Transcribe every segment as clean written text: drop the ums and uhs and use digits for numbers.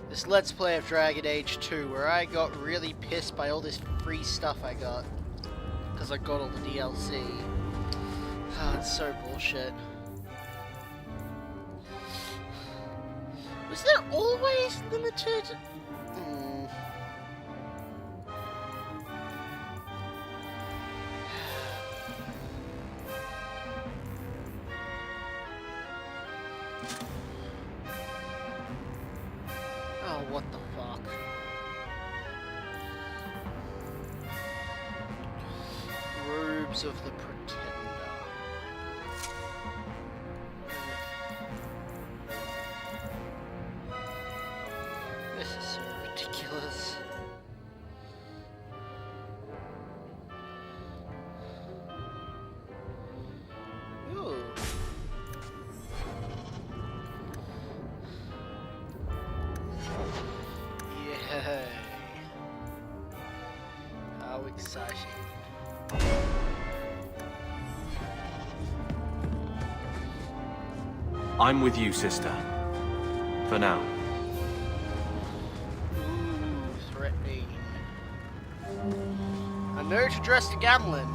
This Let's Play of Dragon Age 2, where I got really pissed by all this free stuff I got. Because I got all the DLC. It's so bullshit. Was there always limited? Oh, what the fuck? Robes of the Pretender. This is so ridiculous. Ooh. Yay. How exciting. I'm with you, sister. For now. Ooh, threatening. A note addressed to Gamlen.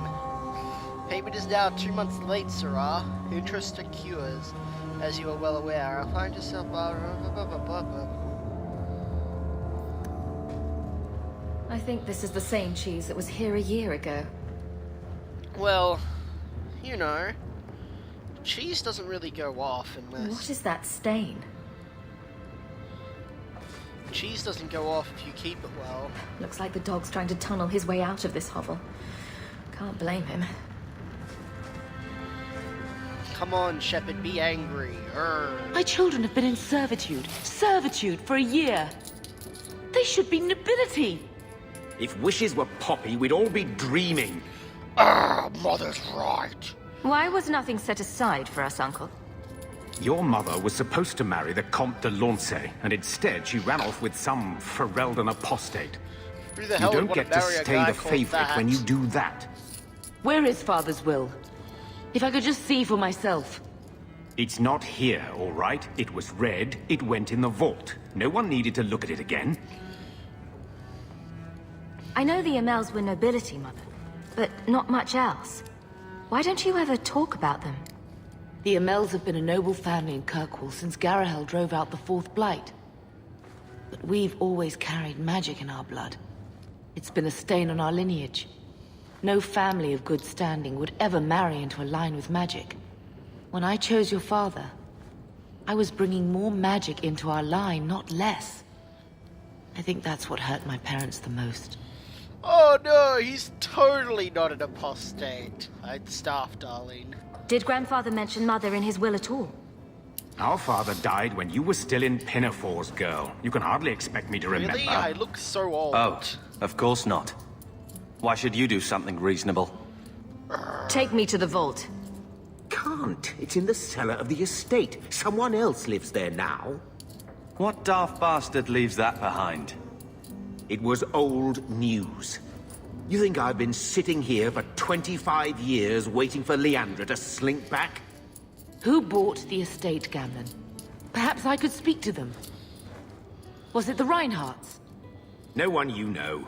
Payment is now 2 months late, Sirrah. Interest accrues. As you are well aware, I'll find yourself... I think this is the same cheese that was here a year ago. Well, you know, cheese doesn't really go off unless... What is that stain? Cheese doesn't go off if you keep it well. Looks like the dog's trying to tunnel his way out of this hovel. Can't blame him. Come on, Shepard, be angry. My children have been in servitude for a year. They should be nobility. If wishes were poppy, we'd all be dreaming. Mother's right. Why was nothing set aside for us, Uncle? Your mother was supposed to marry the Comte de Launcey, and instead she ran off with some Ferelden apostate. Who the You hell would don't want get to to marry a stay guy the called favorite that? when you do that. Where is Father's will? If I could just see for myself. It's not here, all right? It was read, it went in the vault. No one needed to look at it again. I know the Amels were nobility, Mother, but not much else. Why don't you ever talk about them? The Amels have been a noble family in Kirkwall since Garahel drove out the Fourth Blight. But we've always carried magic in our blood. It's been a stain on our lineage. No family of good standing would ever marry into a line with magic. When I chose your father, I was bringing more magic into our line, not less. I think that's what hurt my parents the most. Oh no, he's totally not an apostate. I'd starve, darling. Did Grandfather mention Mother in his will at all? Our father died when you were still in Pinafores, girl. You can hardly expect me to remember. Really? I look so old. Oh, of course not. Why should you do something reasonable? Take me to the vault. Can't. It's in the cellar of the estate. Someone else lives there now. What daft bastard leaves that behind? It was old news. You think I've been sitting here for 25 years waiting for Leandra to slink back? Who bought the estate, Gamlen? Perhaps I could speak to them. Was it the Reinhardts? No one you know.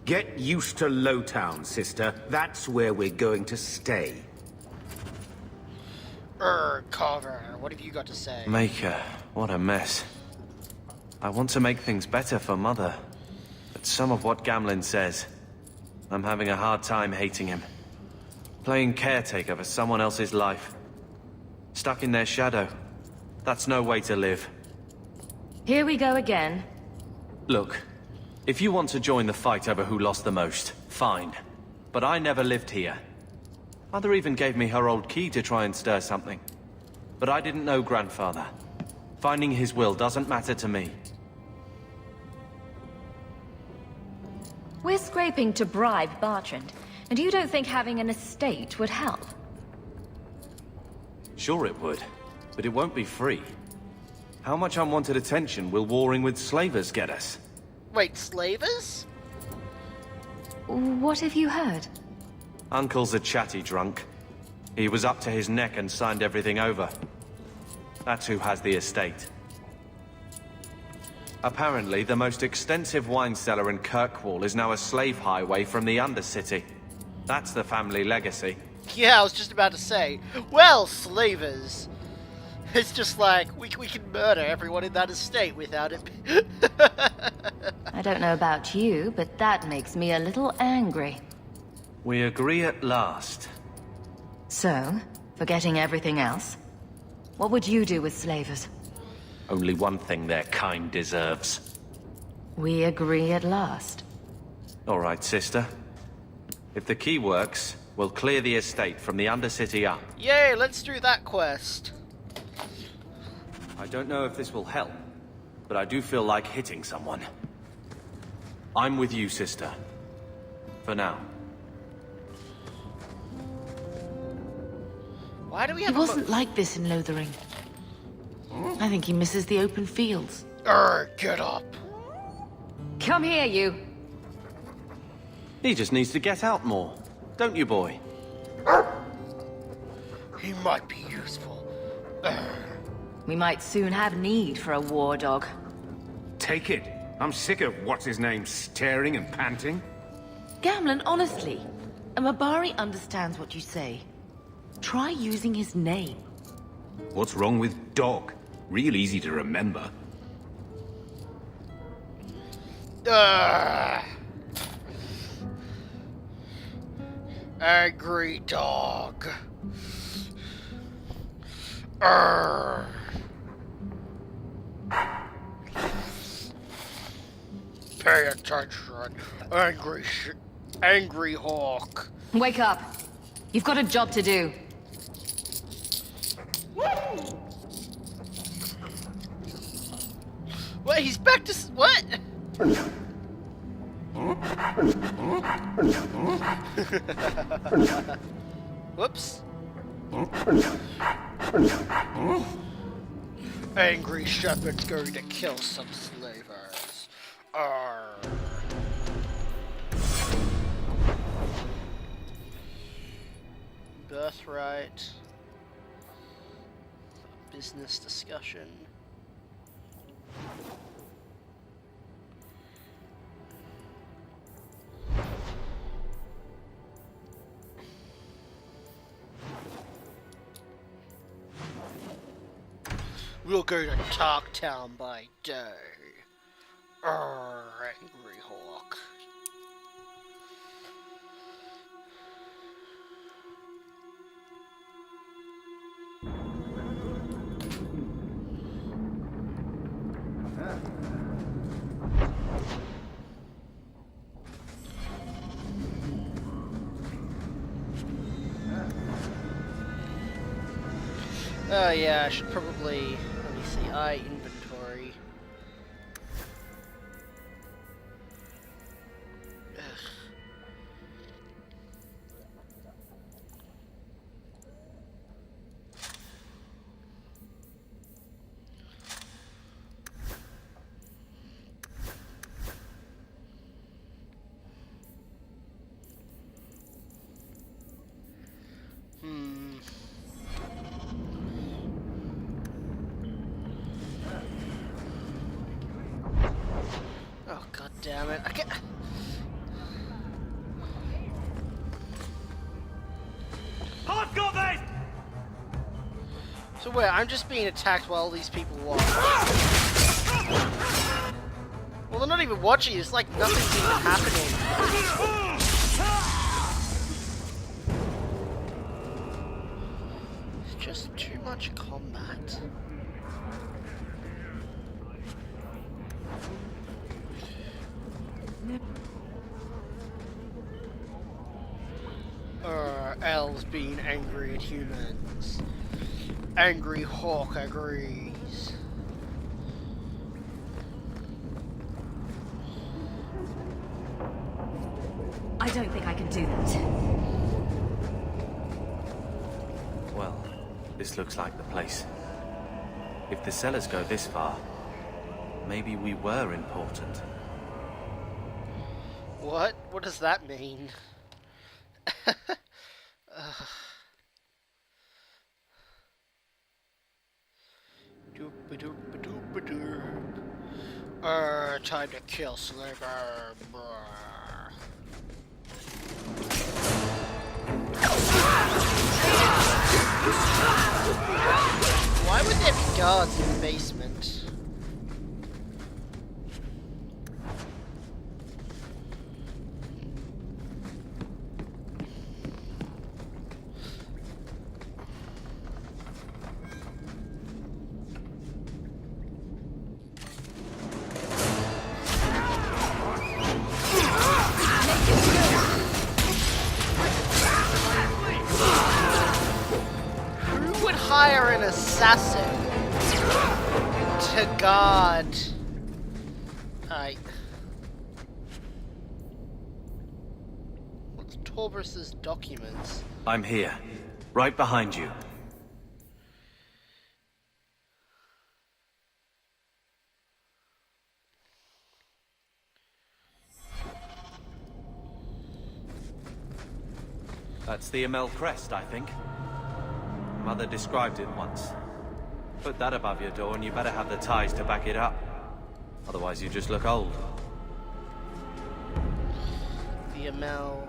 Get used to Lowtown, sister. That's where we're going to stay. Carver, what have you got to say? Maker, what a mess. I want to make things better for Mother. But some of what Gamlen says, I'm having a hard time hating him. Playing caretaker for someone else's life. Stuck in their shadow. That's no way to live. Here we go again. Look, if you want to join the fight over who lost the most, fine. But I never lived here. Mother even gave me her old key to try and stir something. But I didn't know Grandfather. Finding his will doesn't matter to me. We're scraping to bribe Bartrand, and you don't think having an estate would help? Sure it would, but it won't be free. How much unwanted attention will warring with slavers get us? Wait, slavers? What have you heard? Uncle's a chatty drunk. He was up to his neck and signed everything over. That's who has the estate. Apparently, the most extensive wine cellar in Kirkwall is now a slave highway from the Undercity. That's the family legacy. Yeah, I was just about to say, well, slavers. It's just like, we can murder everyone in that estate without it. I don't know about you, but that makes me a little angry. We agree at last. So, forgetting everything else, what would you do with slavers? Only one thing their kind deserves. We agree at last. All right, sister. If the key works, we'll clear the estate from the Undercity up. Yay, let's do that quest. I don't know if this will help, but I do feel like hitting someone. I'm with you, sister. For now. Why do we He have wasn't like this in Lothering. I think he misses the open fields. Get up. Come here, you! He just needs to get out more. Don't you, boy? He might be useful. We might soon have need for a war dog. Take it. I'm sick of what's-his-name staring and panting. Gamlen, honestly, a Mabari understands what you say. Try using his name. What's wrong with dog? Real easy to remember. Angry dog. Arr. Pay attention, angry hawk. Wake up! You've got a job to do. What? He's back to what? Whoops. Angry shepherd's going to kill some slavers. Arr. Birthright. Business discussion. We'll go to Tarktown by day. Arr, angry hawk. Oh yeah, I should probably, let me see, inventory. Ugh. Oh, god damn it. I can't. I've got this! So wait, I'm just being attacked while these people watch. Well, they're not even watching, it's like nothing's even happening. It's just too much combat. Elves being angry at humans. Angry Hawk agrees. I don't think I can do that. Well, this looks like the place. If the cellars go this far, maybe we were important. What? What does that mean? Time to kill Slaver. Why would there be guards in the basement? Hire an assassin to guard. What's Torbrus's documents? I'm here, right behind you. That's the Amel crest, I think. Mother described it once. Put that above your door and you better have the ties to back it up. Otherwise you just look old. The Amel.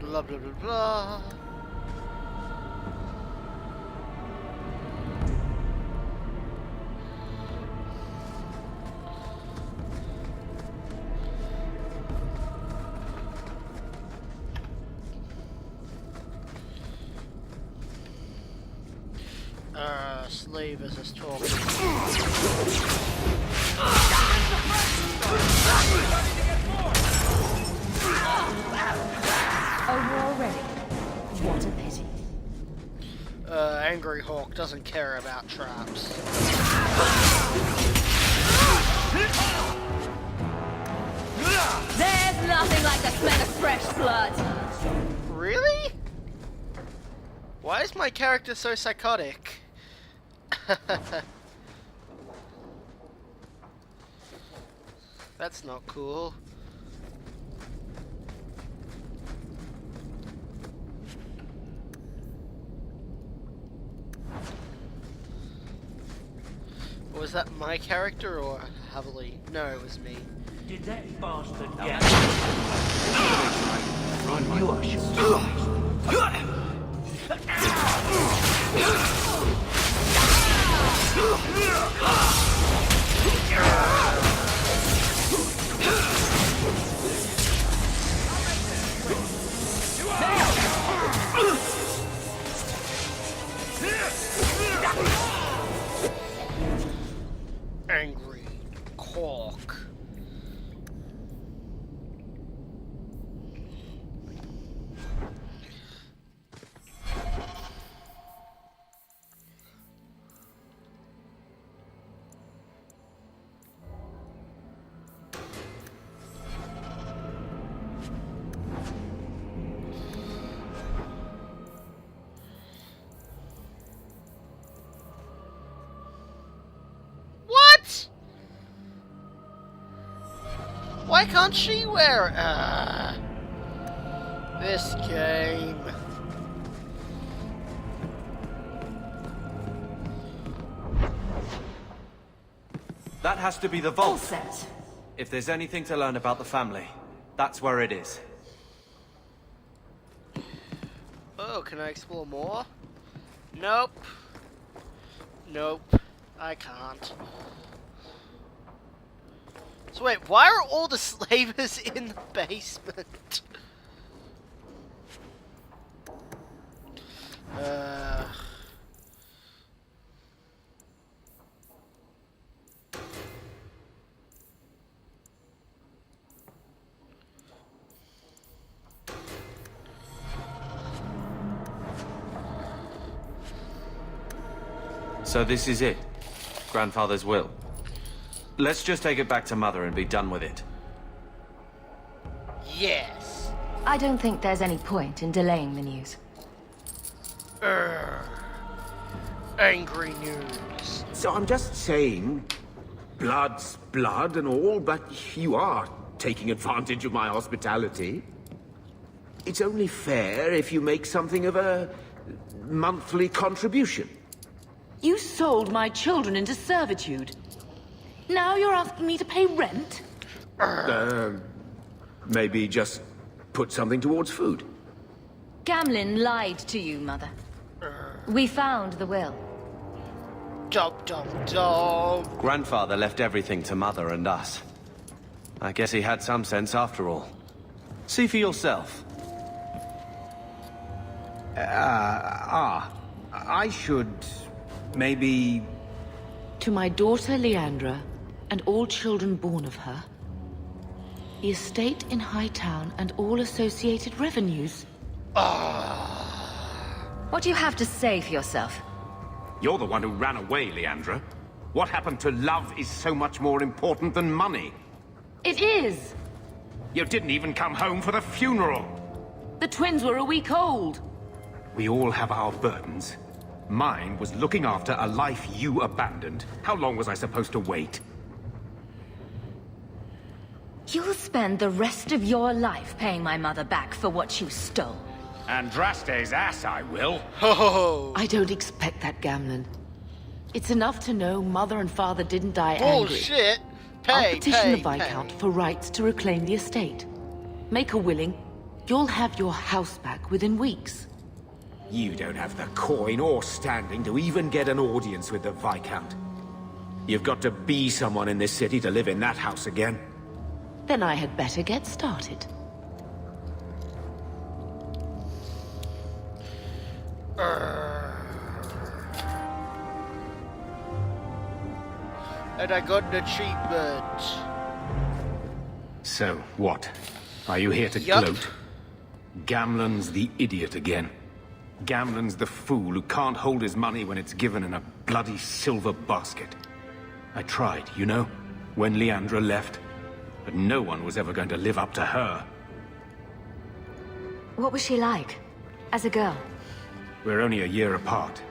Blah blah blah blah. Slavers is talking. Over already? What a pity. Angry Hawk doesn't care about traps. There's nothing like the smell of fresh blood. Really? Why is my character so psychotic? That's not cool. Was that my character or Heavily? No, it was me. Did that bastard get You are Angry Hawk. Why can't she wear it? This game. That has to be the All vault. set. If there's anything to learn about the family, that's where it is. Oh, can I explore more? Nope. Nope. I can't. So wait, why are all the slavers in the basement? So this is it? Grandfather's will? Let's just take it back to Mother and be done with it. Yes. I don't think there's any point in delaying the news. Angry news. So I'm just saying, blood's blood and all, but you are taking advantage of my hospitality. It's only fair if you make something of a monthly contribution. You sold my children into servitude. Now you're asking me to pay rent? Maybe just put something towards food. Gamlin lied to you, Mother. We found the will. Dum dum dum. Grandfather left everything to Mother and us. I guess he had some sense after all. See for yourself. I should... maybe... To my daughter Leandra, and all children born of her, the estate in Hightown and all associated revenues. What do you have to say for yourself? You're the one who ran away, Leandra. What happened to love is so much more important than money. It is! You didn't even come home for the funeral. The twins were a week old. We all have our burdens. Mine was looking after a life you abandoned. How long was I supposed to wait? You'll spend the rest of your life paying my mother back for what you stole. Andraste's ass, I will. Ho I don't expect that, Gamlin. It's enough to know Mother and Father didn't die angry. Bullshit. I'll Pay, petition pay, the Viscount pay. for rights to reclaim the estate. Make a willing, you'll have your house back within weeks. You don't have the coin or standing to even get an audience with the Viscount. You've got to be someone in this city to live in that house again. Then I had better get started. And I got an achievement. So, what? Are you here to Yup. gloat? Gamlen's the idiot again. Gamlen's the fool who can't hold his money when it's given in a bloody silver basket. I tried, you know, when Leandra left. But no one was ever going to live up to her. What was she like? As a girl? We're only a year apart.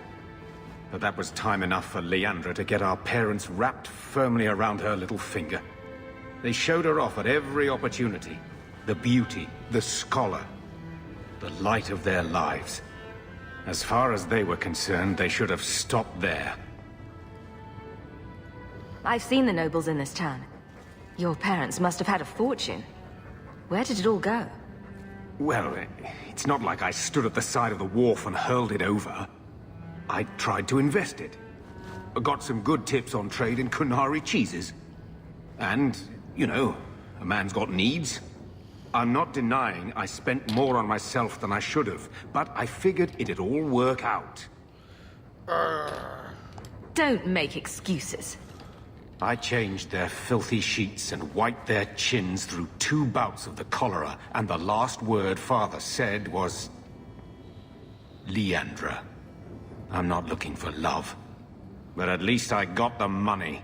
But that was time enough for Leandra to get our parents wrapped firmly around her little finger. They showed her off at every opportunity. The beauty, the scholar, the light of their lives. As far as they were concerned, they should have stopped there. I've seen the nobles in this town. Your parents must have had a fortune. Where did it all go? Well, it's not like I stood at the side of the wharf and hurled it over. I tried to invest it. Got some good tips on trade in Kunari cheeses. And, you know, a man's got needs. I'm not denying I spent more on myself than I should have, but I figured it'd all work out. Don't make excuses. I changed their filthy sheets and wiped their chins through 2 bouts of the cholera, and the last word Father said was... Leandra. I'm not looking for love, but at least I got the money.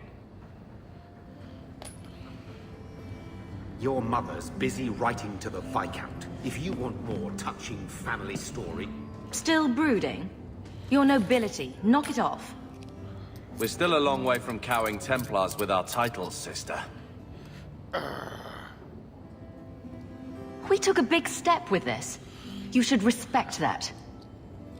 Your mother's busy writing to the Viscount. If you want more touching family story... Still brooding? Your nobility, knock it off. We're still a long way from cowing Templars with our titles, sister. We took a big step with this. You should respect that.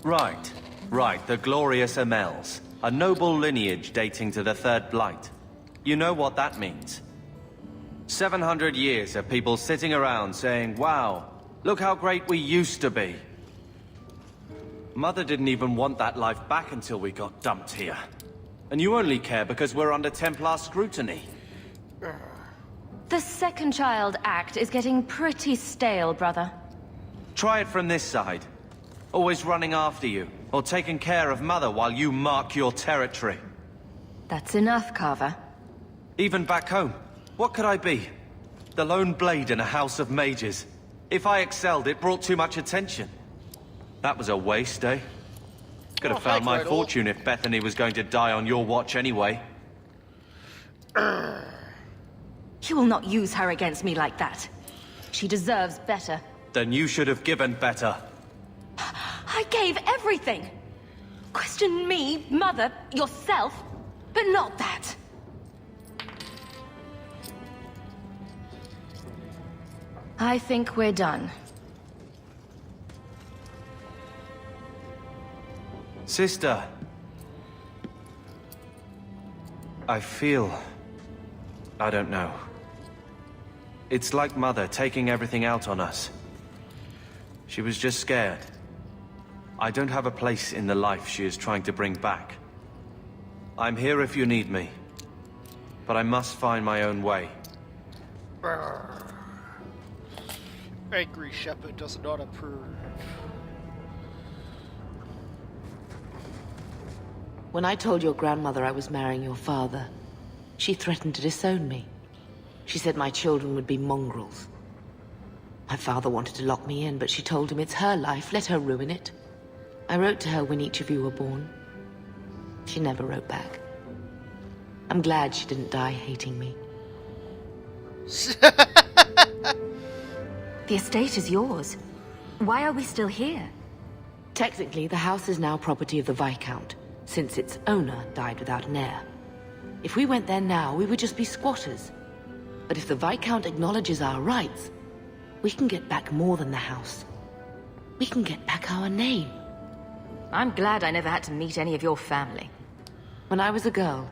Right, right, the glorious Amels. A noble lineage dating to the Third Blight. You know what that means. 700 years of people sitting around saying, wow, look how great we used to be. Mother didn't even want that life back until we got dumped here. And you only care because we're under Templar scrutiny. The Second Child Act is getting pretty stale, brother. Try it from this side. Always running after you, or taking care of Mother while you mark your territory. That's enough, Carver. Even back home, what could I be? The lone blade in a house of mages. If I excelled, it brought too much attention. That was a waste, eh? Could have Oh, hi, found my Gretel. fortune if Bethany was going to die on your watch anyway. You will not use her against me like that. She deserves better. Then you should have given better. I gave everything! Question me, Mother, yourself, but not that. I think we're done. Sister, I feel... I don't know. It's like Mother taking everything out on us. She was just scared. I don't have a place in the life she is trying to bring back. I'm here if you need me. But I must find my own way. Angry Shepherd does not approve. When I told your grandmother I was marrying your father, she threatened to disown me. She said my children would be mongrels. My father wanted to lock me in, but she told him it's her life, let her ruin it. I wrote to her when each of you were born. She never wrote back. I'm glad she didn't die hating me. The estate is yours. Why are we still here? Technically, the house is now property of the Viscount, since its owner died without an heir. If we went there now, we would just be squatters. But if the Viscount acknowledges our rights, we can get back more than the house. We can get back our name. I'm glad I never had to meet any of your family. When I was a girl,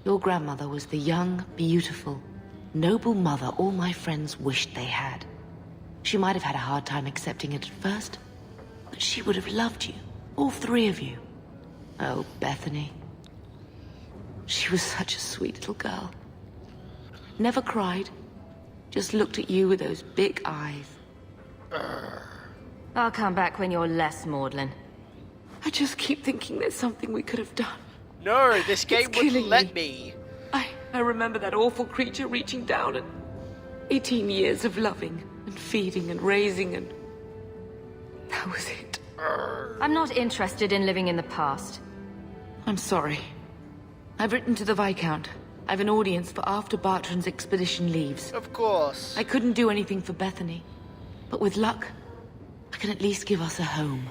your grandmother was the young, beautiful, noble mother all my friends wished they had. She might have had a hard time accepting it at first, but she would have loved you, all three of you. Oh, Bethany. She was such a sweet little girl. Never cried, just looked at you with those big eyes. I'll come back when you're less maudlin. I just keep thinking there's something we could have done. No, this game It's wouldn't killing let me. I remember that awful creature reaching down and 18 years of loving and feeding and raising and... that was it. I'm not interested in living in the past. I'm sorry. I've written to the Viscount. I've an audience for after Bartrand's expedition leaves. Of course. I couldn't do anything for Bethany, but with luck, I can at least give us a home.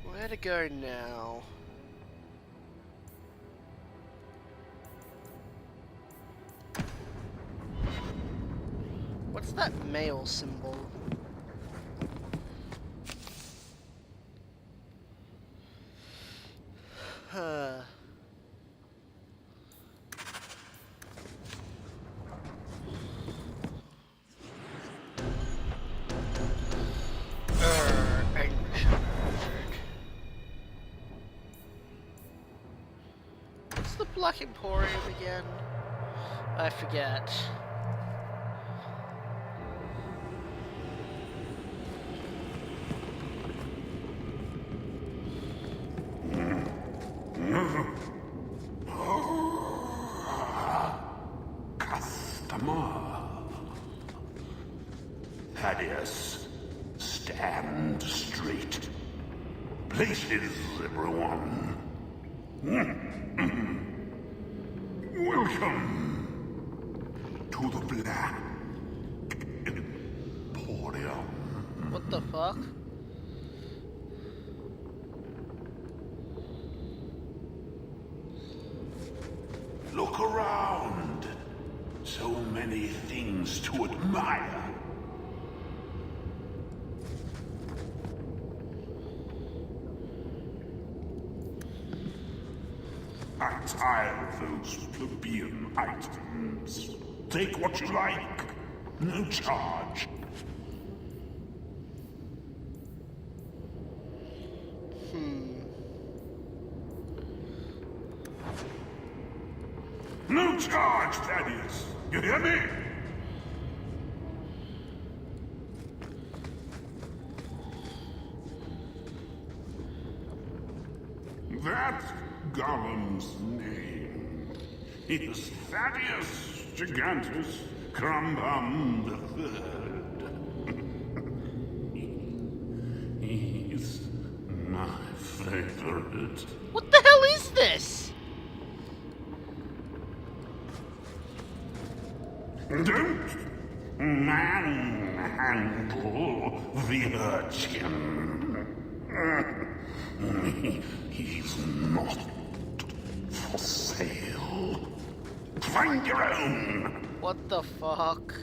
Where to go now? What's that male symbol? Huh. Angry Shepherd. What's the Black Emporium again? I forget. Thaddeus, stand straight. Places, everyone. Welcome to the Black Emporium. What the fuck? Look around. So many things to admire. I tire of those plebeian items. Take what you like. No charge. No charge, Thaddeus. You hear me? That Gollum's name is Thaddeus Gigantus Crumbum III. He's my favorite. What the hell is this? Don't manhandle the urchin. He's not for sale. Find your own. What the fuck?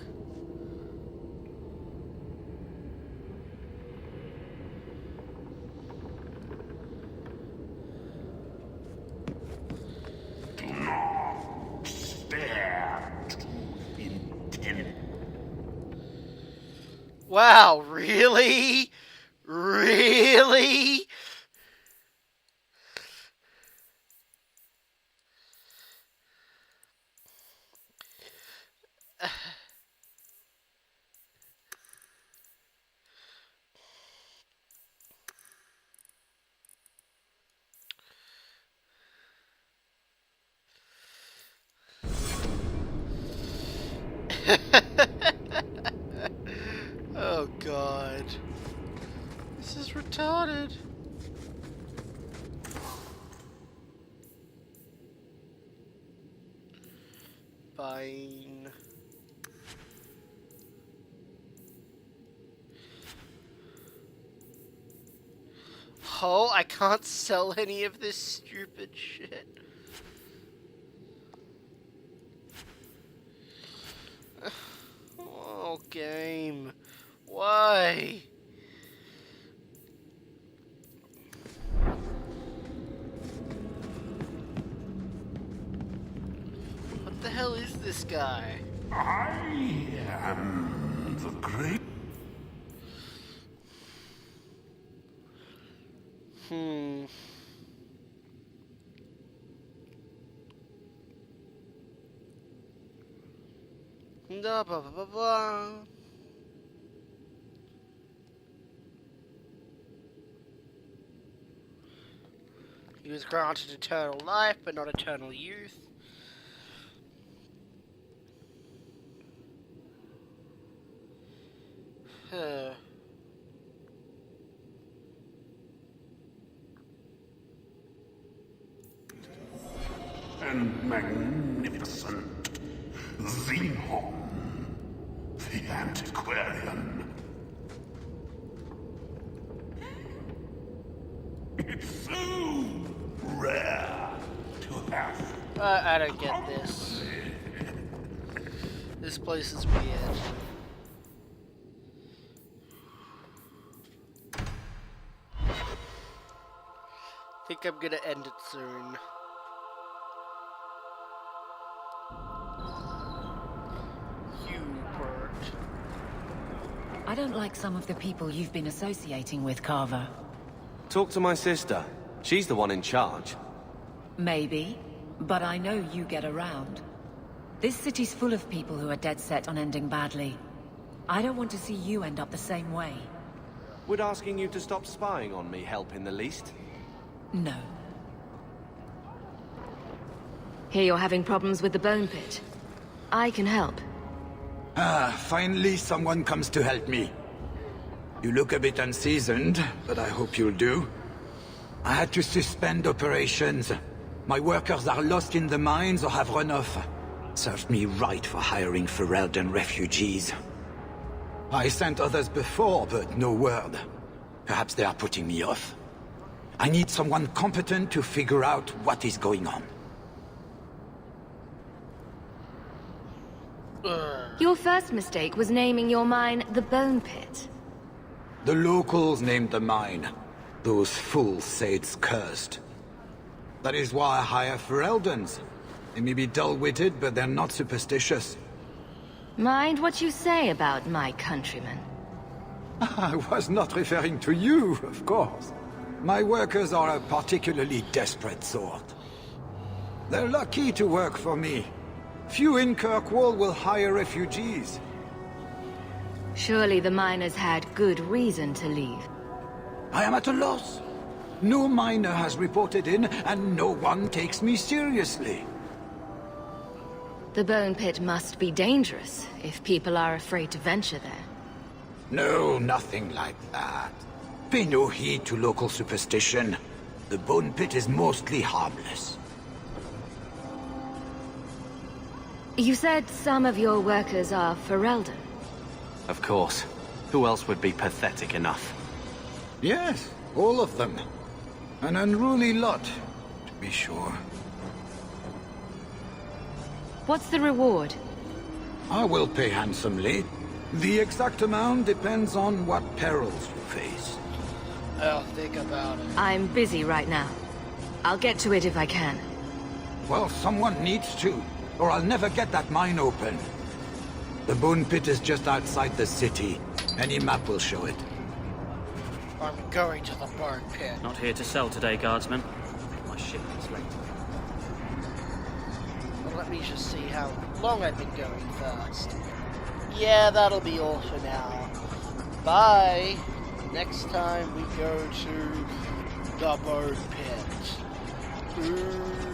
Wow, really? Really? Oh god. This is retarded. Fine. Oh, I can't sell any of this stupid shit. Oh, game. Why? What the hell is this guy? I am the great. Blah, blah, blah, blah, blah. He was granted eternal life, but not eternal youth. Huh. And magnificent Xenon, the antiquarian. It's so rare to have. I don't get this. This place is weird. I think I'm gonna end it soon. Hubert. I don't like some of the people you've been associating with, Carver. Talk to my sister. She's the one in charge. Maybe, but I know you get around. This city's full of people who are dead set on ending badly. I don't want to see you end up the same way. Would asking you to stop spying on me help in the least? No. Hear you're having problems with the Bone Pit. I can help. Finally someone comes to help me. You look a bit unseasoned, but I hope you'll do. I had to suspend operations. My workers are lost in the mines or have run off. Served me right for hiring Ferelden refugees. I sent others before, but no word. Perhaps they are putting me off. I need someone competent to figure out what is going on. Your first mistake was naming your mine the Bone Pit. The locals named the mine. Those fools say it's cursed. That is why I hire Fereldens. They may be dull-witted, but they're not superstitious. Mind what you say about my countrymen. I was not referring to you, of course. My workers are a particularly desperate sort. They're lucky to work for me. Few in Kirkwall will hire refugees. Surely the miners had good reason to leave. I am at a loss. No miner has reported in, and no one takes me seriously. The Bone Pit must be dangerous, if people are afraid to venture there. No, nothing like that. Pay no heed to local superstition. The Bone Pit is mostly harmless. You said some of your workers are Ferelden. Of course. Who else would be pathetic enough? Yes, all of them. An unruly lot, to be sure. What's the reward? I will pay handsomely. The exact amount depends on what perils you face. I'll think about it. I'm busy right now. I'll get to it if I can. Well, someone needs to, or I'll never get that mine open. The Bone Pit is just outside the city. Any map will show it. I'm going to the burn pit. Not here to sell today, guardsman. My ship is late. Well, let me just see how long I've been going first. Yeah, that'll be all for now. Bye! Next time we go to the burn pit. Ooh.